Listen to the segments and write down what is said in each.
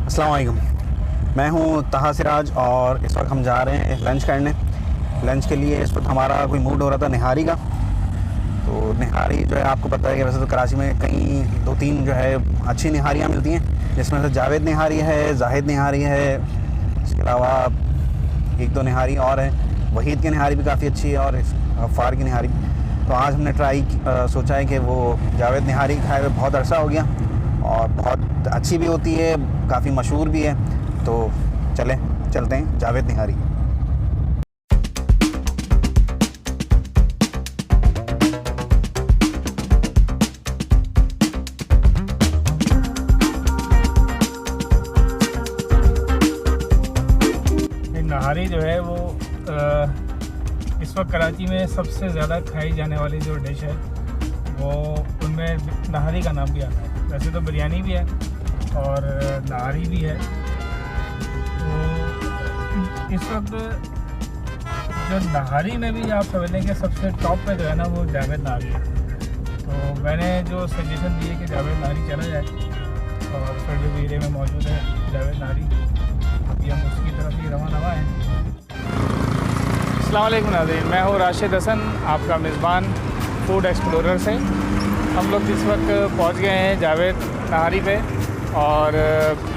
अस्सलाम वालेकुम। मैं हूं तहा सिराज और इस वक्त हम जा रहे हैं लंच करने। लंच के लिए इस वक्त हमारा कोई मूड हो रहा था निहारी का। तो निहारी जो है आपको पता है कि वैसे तो कराची में कई 2-3 जो है अच्छी निहारियाँ मिलती हैं, जिसमें से जावेद निहारी है, जाहिद निहारी है, इसके अलावा 1-2 निहारी और हैं। वहीद की निहारी भी काफ़ी अच्छी है और गफ्फार की निहारी। तो आज हमने सोचा है कि वो जावेद निहारी खाए हुए बहुत अरसा हो गया और बहुत अच्छी भी होती है, काफ़ी मशहूर भी है। तो चलते हैं जावेद निहारी। नहारी जो है वो इस वक्त कराची में सबसे ज़्यादा खाई जाने वाली जो डिश है वो उनमें नहारी का नाम भी आता है। वैसे तो बिरयानी भी है और नहारी भी है। तो इस वक्त जो नहारी में भी आप समझ लें कि सबसे टॉप पे जो है ना वो जावेद नहारी है। तो मैंने जो सजेशन दिए कि जावेद नहारी चला जाए और फिर जो एरिया में मौजूद है जावेद नहारी, अभी हम उसकी तरफ ही रवाना हैं। अस्सलाम वालेकुम नाज़रीन, मैं हूँ राशिद हसन, आपका मेज़बान फूड एक्सप्लोरर से। हम लोग इस वक्त पहुँच गए हैं जावेद नहारी पे और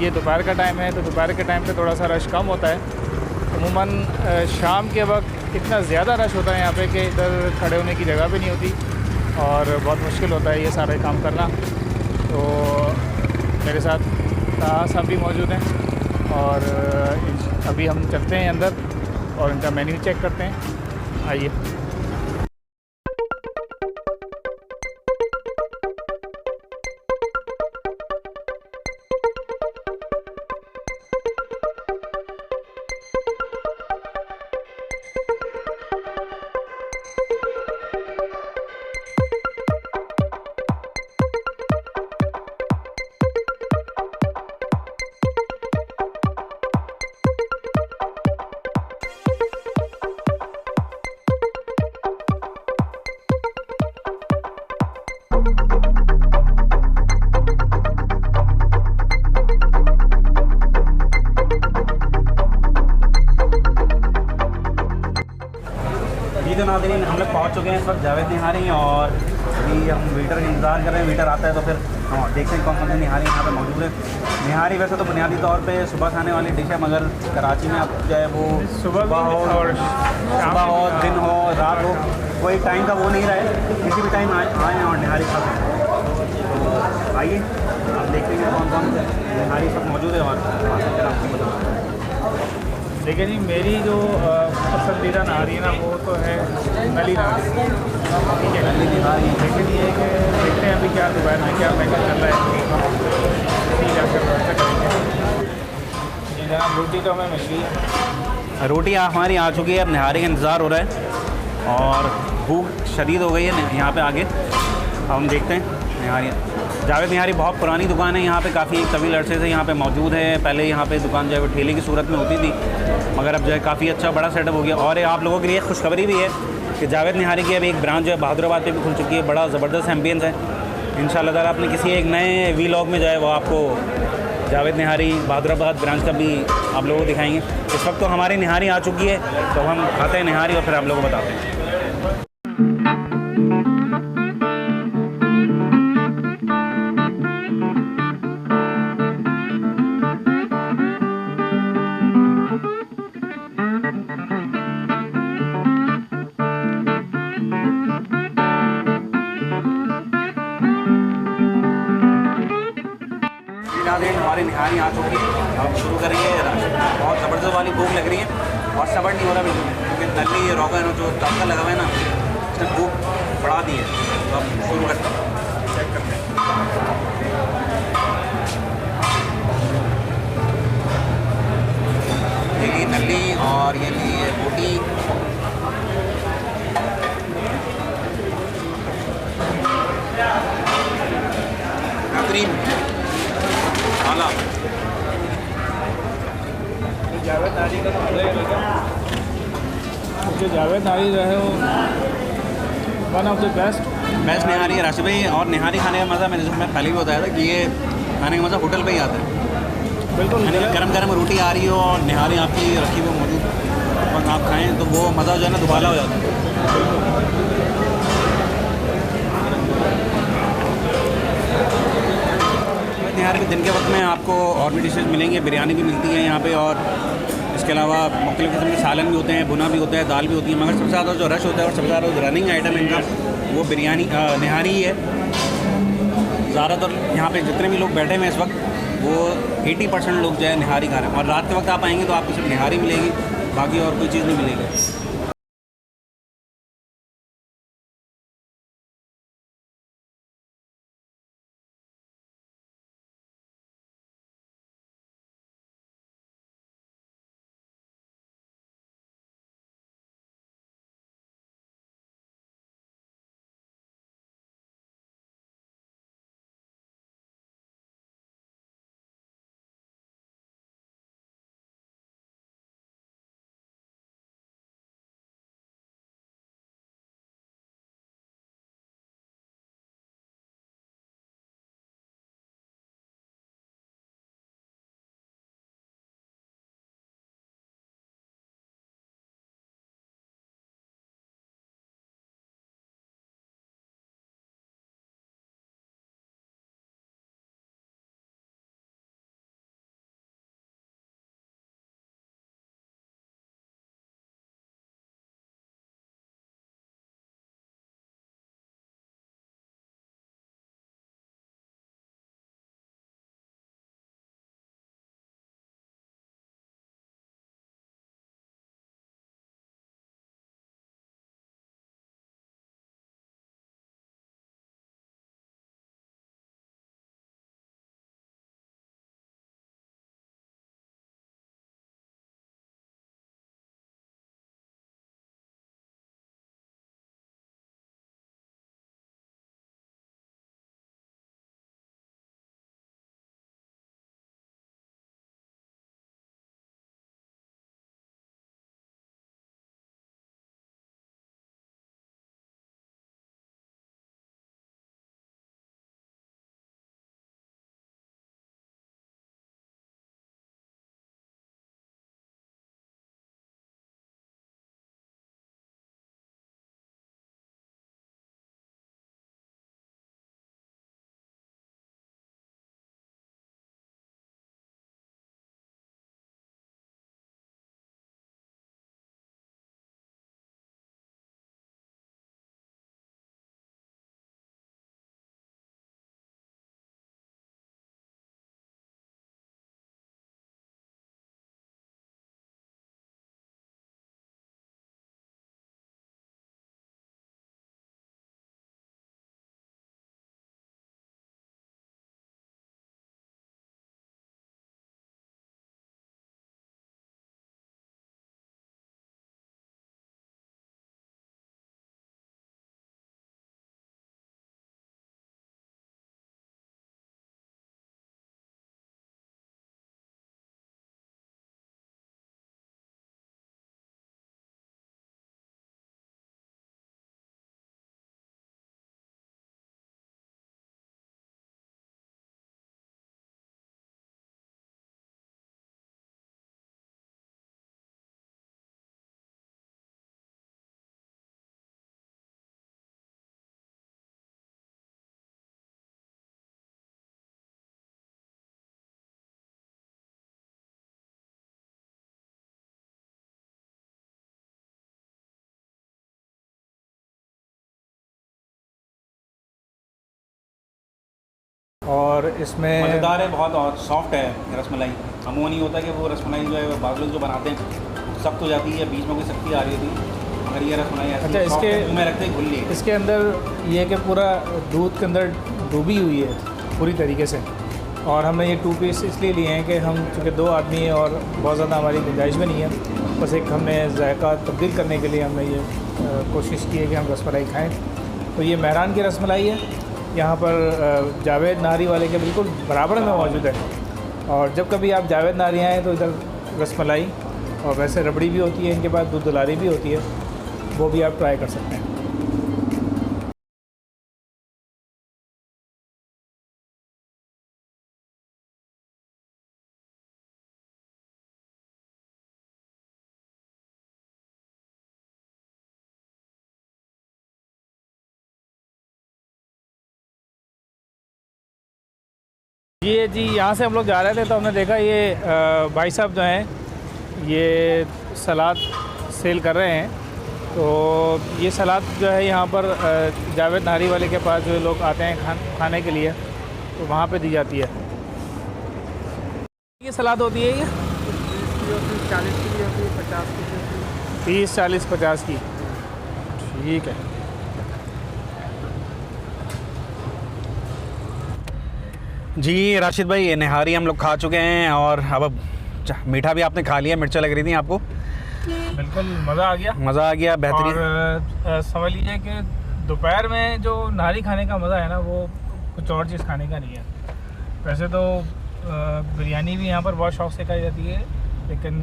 ये दोपहर का टाइम है। तो दोपहर के टाइम पे थोड़ा सा रश कम होता है। अमूमन शाम के वक्त इतना ज़्यादा रश होता है यहाँ पे कि इधर खड़े होने की जगह भी नहीं होती और बहुत मुश्किल होता है ये सारे काम करना। तो मेरे साथ ताहा साहब भी मौजूद हैं और अभी हम चलते हैं अंदर और इनका मेन्यू चेक करते हैं। आइए। तो नाज़रीन हम लोग पहुँच चुके हैं इस वक्त जावेद निहारी और अभी हम वेटर का इंतज़ार कर रहे हैं। वेटर आता है तो फिर हम देखते हैं कौन कौन सी निहारी यहाँ पे मौजूद है। निहारी वैसे तो बुनियादी तौर पे सुबह खाने वाली डिश है, मगर कराची में आप जो है वो सुबह हो दिन हो रात हो, कोई टाइम का वो नहीं रहे, किसी भी टाइम आए और निहारी खा सकते हैं। तो आइए आप देखते हैं कौन कौन निहारी सब मौजूद है और आपको बताओ। देखिए जी, मेरी जो पसंदीदा नहारी है ना वो तो है नली नहारी। ठीक है, नली निहारी। लेकिन ये कि देखते हैं अभी क्या दोपहर में क्या मेन्यू चल रहा है, ठीक जाकर व्यवस्था करेंगे। जी जनाब, रोटी तो हमें मिल गई है। रोटी हमारी आ चुकी है, अब निहारी का इंतज़ार हो रहा है और भूख शदीद हो गई है यहाँ पे आगे। अब हम देखते हैं निहारी। जावेद निहारी बहुत पुरानी दुकान है, यहाँ पे काफ़ी तवील अरसे से यहाँ पे मौजूद है। पहले यहाँ पे दुकान जो है वो ठेले की सूरत में होती थी, मगर अब जो है काफ़ी अच्छा बड़ा सेटअप हो गया। और आप लोगों के लिए खुशखबरी भी है कि जावेद निहारी की अब एक ब्रांच जो है बहादुराबाद पे भी खुल चुकी है। बड़ा ज़बरदस्त एम्बियंस है। इंशाल्लाह ताला अपने किसी एक नए वीलॉग में जो है वो आपको जावेद निहारी बहादुराबाद ब्रांच का भी आप लोगों को दिखाएंगे। इस वक्त तो हमारी निहारी आ चुकी है, तो हम खाते हैं निहारी और फिर आप लोगों को बताते हैं। हमारी निहारी आ चुकी है, अब शुरू करेंगे। बहुत ज़बरदस्त वाली भूख लग रही है और सब्र नहीं हो रहा बिल्कुल, क्योंकि नली रोगन जो तड़का लगा हुआ है ना उसने भूख बढ़ा दी है। तो अब शुरू करते हैं, चेक करते हैं। ये ली नली और ये ली रोटी। क्रीम आला जावेद नारी का जो जावेद नारी जो है वो वन ऑफ द बेस्ट निहारी है राशिद भाई। और निहारी खाने का मज़ा मैंने पहले भी बताया था कि ये खाने का मज़ा होटल पे ही आता है। बिल्कुल गरम गरम रोटी आ रही हो और निहारी आपकी रखी हुई मौजूद, बस आप खाएँ तो वो मज़ा जो है ना दुबाला हो जाता है। निहारी के दिन के वक्त में आपको और भी डिशेज़ मिलेंगी, बिरयानी भी मिलती है यहाँ पे, और इसके अलावा मुख्तलिफ़ किस्म के सालन भी होते हैं, भुना भी होता है, दाल भी होती है, मगर सबसे ज़्यादा जो रश होता है और सबसे ज़्यादा जो रनिंग आइटम है इनका वो बिरयानी निहारी ही है। ज़्यादातर यहाँ पे जितने भी लोग बैठे हुए हैं इस वक्त वो 80% लोग जो है निहारी खा रहे हैं, और रात के वक्त आप आएंगे तो आपको सिर्फ निहारी मिलेगी, बाकी और कोई चीज़ नहीं मिलेगी। और इसमें मज़ेदार है बहुत, और सॉफ्ट है रसमलाई। अमूमन नहीं होता कि वो रसमलाई जो है बाज़ लोग जो बनाते हैं सख्त हो जाती है, बीच में कोई सख्ती आ रही थी, मगर ये रसमलाई ऐसी अच्छा, सॉफ्ट है, इसके मुंह में रखते ही घुल ली। इसके अंदर ये कि पूरा दूध के अंदर डूबी हुई है पूरी तरीके से, और हमने ये 2 पीस इसलिए लिए हैं कि हम चूँकि 2 आदमी हैं और बहुत ज़्यादा हमारी गुंजाइश में नहीं है, बस एक हमने जायका तब्दील करने के लिए हमने ये कोशिश की है कि हम रसमलाई खाएँ। तो ये मेहरान की रसमलाई है, यहाँ पर जावेद नाहरी वाले के बिल्कुल बराबर में मौजूद है, और जब कभी आप जावेद नाहरी आएँ तो इधर रसमलाई और वैसे रबड़ी भी होती है इनके पास, दूध दुलारी भी होती है, वो भी आप ट्राई कर सकते हैं। ये जी यहाँ से हम लोग जा रहे थे तो हमने देखा ये भाई साहब जो हैं ये सलाद सेल कर रहे हैं। तो ये सलाद जो है यहाँ पर जावेद नाहरी वाले के पास जो लोग आते हैं खाने के लिए तो वहाँ पे दी जाती है। ये सलाद होती है ये 40 की भी होती है, 50 की भी होती है। 30, 40, 50 की, ठीक है। जी राशिद भाई, ये निहारी हम लोग खा चुके हैं और अब मीठा भी आपने खा लिया। मिर्चा लग रही थी आपको? बिल्कुल मज़ा आ गया, मज़ा आ गया, बेहतरीन। और समझ लीजिए कि दोपहर में जो नाहरी खाने का मज़ा है ना वो कुछ और चीज़ खाने का नहीं है। वैसे तो बिरयानी भी यहाँ पर बहुत शौक से खाई जाती है, लेकिन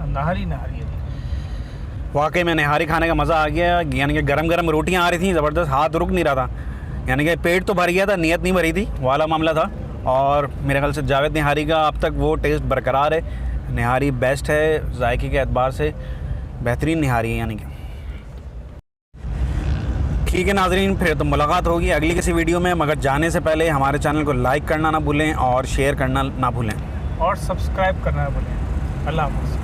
नाहरी है। वाकई में निहारी खाने का मज़ा आ गया। यानी कि गरम गरम रोटियां आ रही थी, ज़बरदस्त, हाथ रुक नहीं रहा था। यानी कि पेट तो भर गया था, नीयत नहीं भरी थी वाला मामला था। और मेरे ख्याल से जावेद निहारी का अब तक वो टेस्ट बरकरार है। निहारी बेस्ट है, जायके के एतबार से बेहतरीन निहारी है। यानी कि ठीक है नाजरीन, फिर तो मुलाकात होगी अगली किसी वीडियो में। मगर जाने से पहले हमारे चैनल को लाइक करना ना भूलें और शेयर करना ना भूलें और सब्सक्राइब करना ना भूलें। अल्लाह हाफ़िज़।